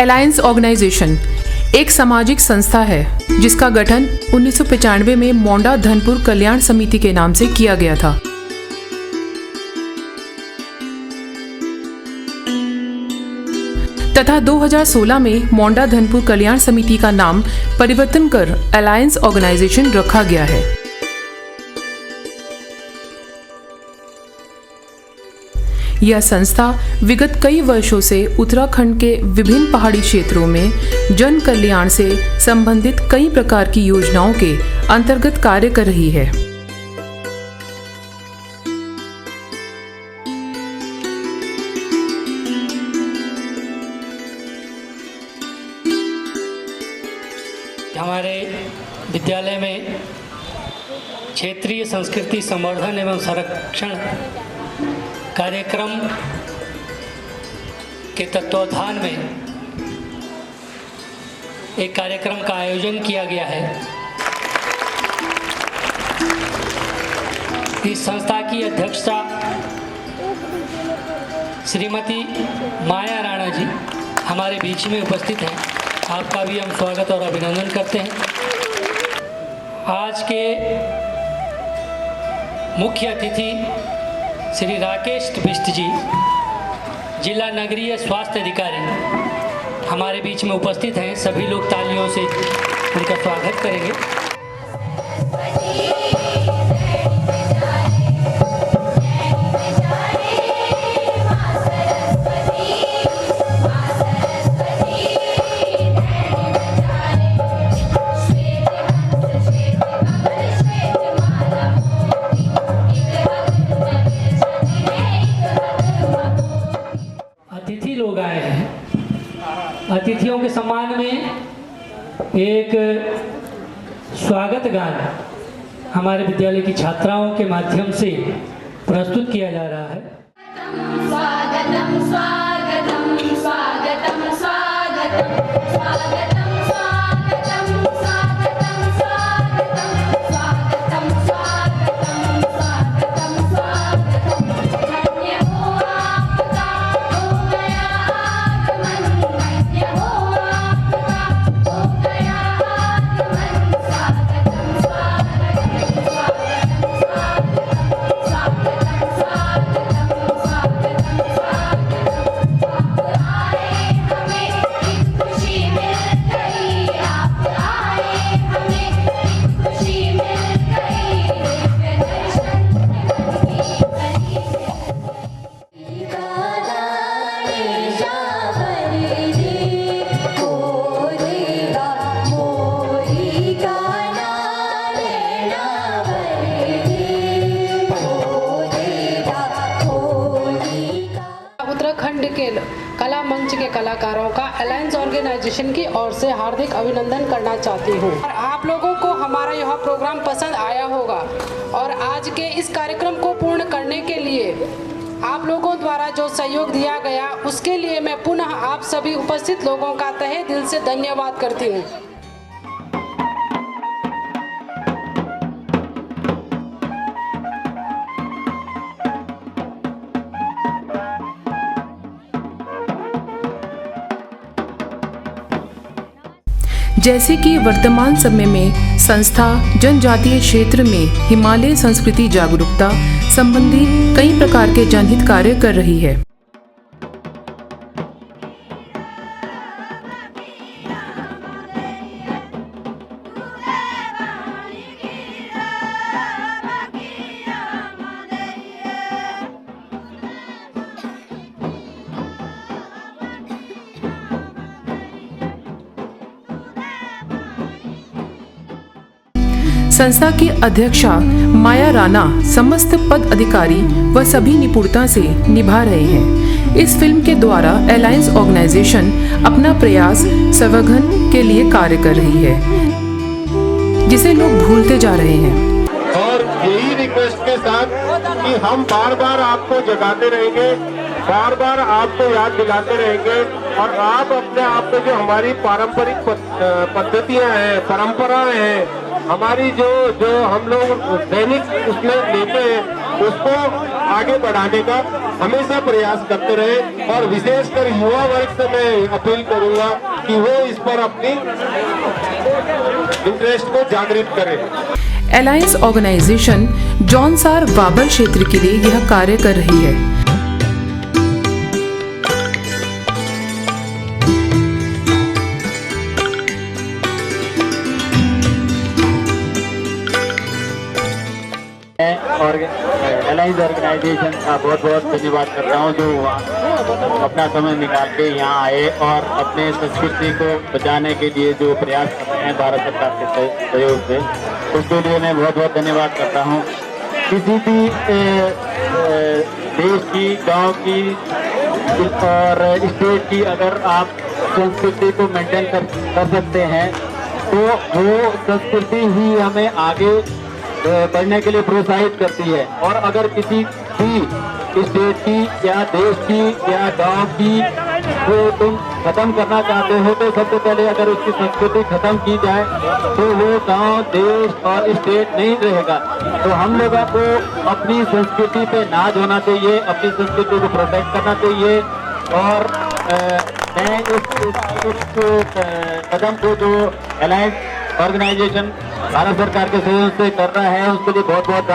Alliance organisation एक सामाजिक संस्था है जिसका गठन 1995 में मोंडा धनपुर कल्याण समिति के नाम से किया गया था। तथा 2016 में मोंडा धनपुर कल्याण समिति का नाम परिवर्तन कर अलायंस ऑर्गेनाइजेशन रखा गया है। यह संस्था विगत कई वर्षों से उत्तराखंड के विभिन्न पहाड़ी क्षेत्रों में जन कल्याण से संबंधित कई प्रकार की योजनाओं के अंतर्गत कार्य कर रही है। हमारे विद्यालय में क्षेत्रीय संस्कृति संवर्धन एवं संरक्षण कार्यक्रम के तत्वावधान में एक कार्यक्रम का आयोजन किया गया है। इस संस्था की अध्यक्षता श्रीमती माया राणा जी हमारे बीच में उपस्थित हैं। आपका भी हम स्वागत और अभिनंदन करते हैं। आज के मुख्य अतिथि श्री राकेश बिष्ट जी, जिला नगरीय स्वास्थ्य अधिकारी हमारे बीच में उपस्थित हैं। सभी लोग तालियों से उनका स्वागत करेंगे। लोग आए हैं। अतिथियों के सम्मान में एक स्वागत गान हमारे विद्यालय की छात्राओं के माध्यम से प्रस्तुत किया जा रहा है। स्वागतम स्वागतम स्वागतम स्वागतम स्वागतम कला मंच के कलाकारों का अलायंस ऑर्गेनाइजेशन की ओर से हार्दिक अभिनंदन करना चाहती हूँ। और आप लोगों को हमारा यह प्रोग्राम पसंद आया होगा और आज के इस कार्यक्रम को पूर्ण करने के लिए आप लोगों द्वारा जो सहयोग दिया गया उसके लिए मैं पुनः आप सभी उपस्थित लोगों का तहे दिल से धन्यवाद करती हूँ। जैसे कि वर्तमान समय में संस्था जनजातीय क्षेत्र में हिमालय संस्कृति जागरूकता संबंधी कई प्रकार के जनहित कार्य कर रही है। संस्था की अध्यक्षा माया राणा समस्त पद अधिकारी व सभी निपुणता से निभा रहे हैं। इस फिल्म के द्वारा अलायंस ऑर्गेनाइजेशन अपना प्रयास संवर्धन के लिए कार्य कर रही है, जिसे लोग भूलते जा रहे हैं। और यही रिक्वेस्ट के साथ कि हम बार बार आपको जगाते रहेंगे, बार बार आपको याद दिलाते रहेंगे और आप अपने आप में जो हमारी पारंपरिक पद्धतियां हैं, परंपराएं हैं, हमारी जो हम लोग दैनिक उसमें लेते हैं उसको आगे बढ़ाने का हमेशा प्रयास करते रहे और विशेषकर युवा वर्ग से मैं अपील करूंगा कि वो इस पर अपनी इंटरेस्ट को जागृत करें। अलायंस ऑर्गेनाइजेशन जौनसार वाबर क्षेत्र के लिए यह कार्य कर रही है। और अलायंस ऑर्गेनाइजेशन का बहुत बहुत धन्यवाद करता हूँ जो अपना समय निकाल के यहाँ आए और अपने संस्कृति को बचाने के लिए जो प्रयास कर रहे हैं भारत सरकार के सहयोग से, उसके लिए मैं बहुत बहुत धन्यवाद करता हूँ। किसी भी देश की, गांव की और स्टेट की अगर आप संस्कृति को मेंटेन कर सकते हैं तो वो संस्कृति ही हमें आगे बढ़ने के लिए प्रोत्साहित करती है। और अगर किसी भी स्टेट की या देश की या गांव की को तुम खत्म करना चाहते हो तो सबसे पहले अगर उसकी संस्कृति खत्म की जाए तो वो गांव, देश और स्टेट नहीं रहेगा। तो हम लोगों को अपनी संस्कृति पे नाज होना चाहिए, अपनी संस्कृति को प्रोटेक्ट करना चाहिए। और मैं इस कदम को जो अलायंस ऑर्गेनाइजेशन भारत सरकार के सहयोग से कर रहा है उसके लिए बहुत बहुत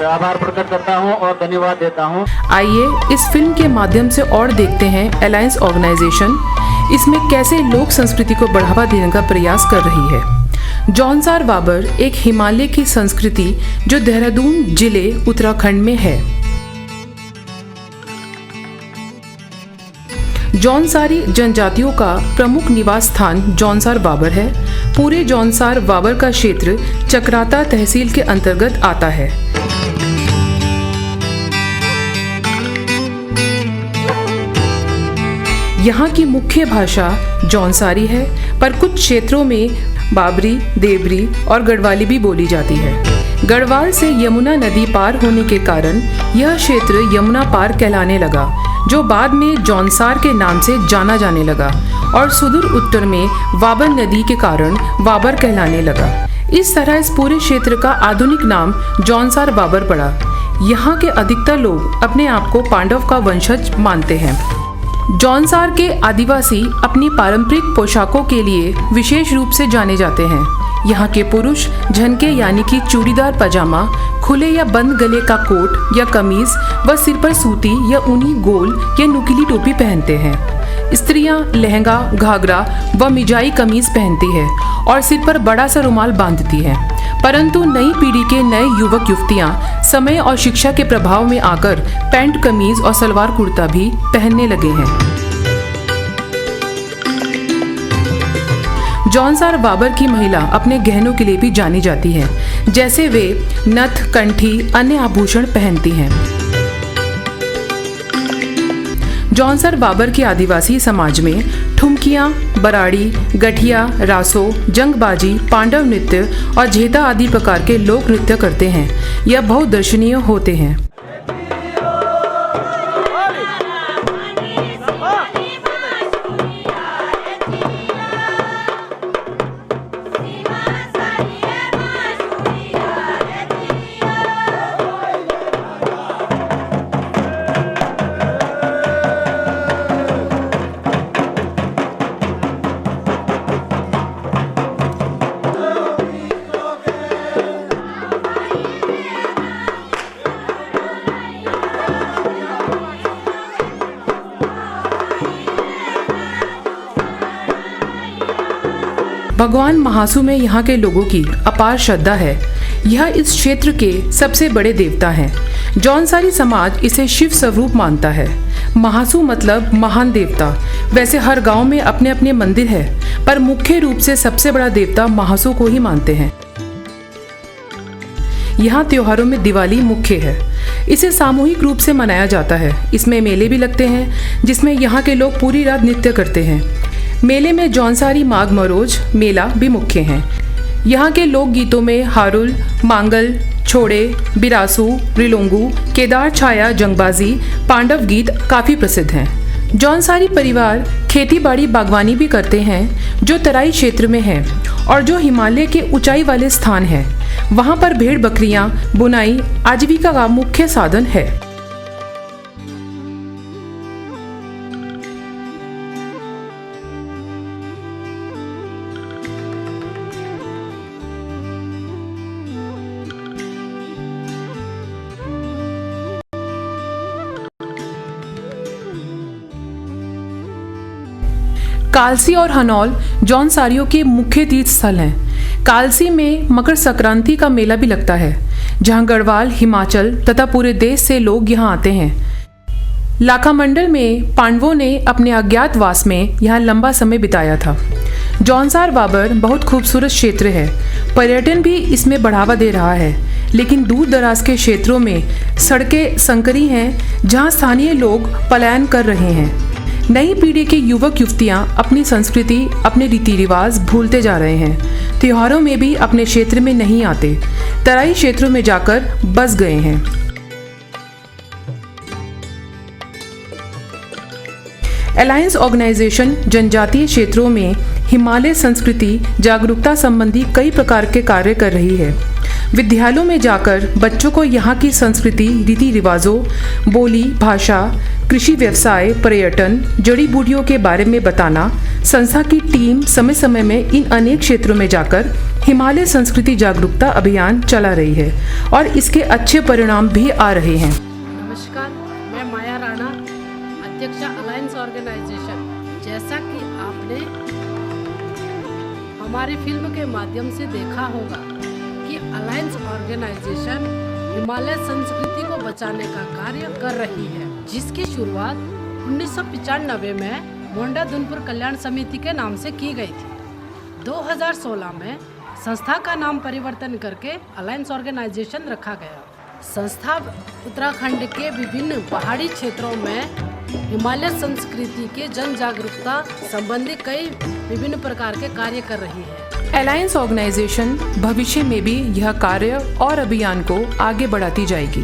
आभार प्रकट करता हूं और धन्यवाद देता हूं। आइए इस फिल्म के माध्यम से और देखते हैं अलायंस ऑर्गेनाइजेशन इसमें कैसे लोक संस्कृति को बढ़ावा देने का प्रयास कर रही है। जौनसार वाबर एक हिमालय की संस्कृति जो देहरादून जिले उत्तराखंड में है। जौनसारी जनजातियों का प्रमुख निवास स्थान जौनसार वाबर है। पूरे जौनसार वाबर का क्षेत्र चक्राता तहसील के अंतर्गत आता है। यहाँ की मुख्य भाषा जौनसारी है, पर कुछ क्षेत्रों में बाबरी, देवरी और गढ़वाली भी बोली जाती है। गढ़वाल से यमुना नदी पार होने के कारण यह क्षेत्र यमुना पार कहलाने लगा, जो बाद में जौनसार के नाम से जाना जाने लगा और सुदूर उत्तर में वाबर नदी के कारण वाबर कहलाने लगा। इस तरह इस पूरे क्षेत्र का आधुनिक नाम जौनसार वाबर पड़ा। यहाँ के अधिकतर लोग अपने आप को पांडव का वंशज मानते हैं। जौनसार के आदिवासी अपनी पारंपरिक पोशाकों के लिए विशेष रूप से जाने जाते हैं। यहाँ के पुरुष झनके यानी कि चूड़ीदार पजामा, खुले या बंद गले का कोट या कमीज व सिर पर सूती या ऊनी गोल या नुकीली टोपी पहनते हैं। स्त्रियां लहंगा, घाघरा व मिजाई कमीज पहनती है और सिर पर बड़ा सा रुमाल बांधती है। परंतु नई पीढ़ी के नए युवक युवतियां समय और शिक्षा के प्रभाव में आकर पैंट कमीज और सलवार कुर्ता भी पहनने लगे हैं। जौनसार वाबर की महिला अपने गहनों के लिए भी जानी जाती है, जैसे वे नथ, कंठी, अन्य आभूषण पहनती हैं। जौनसार वाबर के आदिवासी समाज में ठुमकियाँ, बराड़ी, गठिया, रासो, जंगबाजी, पांडव नृत्य और झेता आदि प्रकार के लोक नृत्य करते हैं। यह बहुत दर्शनीय होते हैं। भगवान महासू में यहाँ के लोगों की अपार श्रद्धा है। यह इस क्षेत्र के सबसे बड़े देवता हैं। जौनसारी समाज इसे शिव स्वरूप मानता है। महासू मतलब महान देवता। वैसे हर गांव में अपने अपने मंदिर है, पर मुख्य रूप से सबसे बड़ा देवता महासू को ही मानते हैं। यहाँ त्योहारों में दिवाली मुख्य है। इसे सामूहिक रूप से मनाया जाता है। इसमें मेले भी लगते हैं, जिसमें यहाँ के लोग पूरी रात नृत्य करते हैं। मेले में जौनसारी माघ मरोज मेला भी मुख्य हैं। यहाँ के लोक गीतों में हारुल, मांगल, छोड़े, बिरासू, रिलोंगू, केदार छाया, जंगबाजी, पांडव गीत काफ़ी प्रसिद्ध हैं। जौनसारी परिवार खेती बाड़ी बागवानी भी करते हैं, जो तराई क्षेत्र में है और जो हिमालय के ऊंचाई वाले स्थान है। वहाँ पर भेड़ बकरियाँ, बुनाई, आजीविका का मुख्य साधन है। कालसी और हनौल जौनसारियों के मुख्य तीर्थ स्थल हैं। कालसी में मकर संक्रांति का मेला भी लगता है, जहां गढ़वाल, हिमाचल तथा पूरे देश से लोग यहां आते हैं। लाखामंडल में पांडवों ने अपने अज्ञातवास में यहाँ लंबा समय बिताया था। जौनसार बाबर बहुत खूबसूरत क्षेत्र है। पर्यटन भी इसमें बढ़ावा दे रहा है, लेकिन दूर दराज के क्षेत्रों में सड़कें संकरी हैं, जहां स्थानीय लोग पलायन कर रहे हैं। नई पीढ़ी के युवक युवतियां अपनी संस्कृति, अपने रीति रिवाज भूलते जा रहे हैं। त्योहारों में भी अपने क्षेत्र में नहीं आते, तराई क्षेत्रों में जाकर बस गए हैं। अलायंस ऑर्गेनाइजेशन जनजातीय क्षेत्रों में हिमालय संस्कृति जागरूकता संबंधी कई प्रकार के कार्य कर रही है। विद्यालयों में जाकर बच्चों को यहाँ की संस्कृति, रीति रिवाजों, बोली, भाषा, कृषि व्यवसाय, पर्यटन, जड़ी बूटियों के बारे में बताना। संस्था की टीम समय समय में इन अनेक क्षेत्रों में जाकर हिमालय संस्कृति जागरूकता अभियान चला रही है और इसके अच्छे परिणाम भी आ रहे हैं। नमस्कार, मैं माया राणा, अध्यक्ष अलायंस ऑर्गेनाइजेशन। जैसा कि आपने हमारी फिल्म के माध्यम से देखा होगा कि अलायंस ऑर्गेनाइजेशन हिमालय संस्कृति को बचाने का कार्य कर रही है, जिसकी शुरुआत 1995 में मोंडा धुनपुर कल्याण समिति के नाम से की गई थी। 2016 में संस्था का नाम परिवर्तन करके अलायंस ऑर्गेनाइजेशन रखा गया। संस्था उत्तराखंड के विभिन्न पहाड़ी क्षेत्रों में हिमालय संस्कृति के जन जागरूकता संबंधी कई विभिन्न प्रकार के कार्य कर रही है। अलायंस ऑर्गेनाइजेशन भविष्य में भी यह कार्य और अभियान को आगे बढ़ाती जाएगी।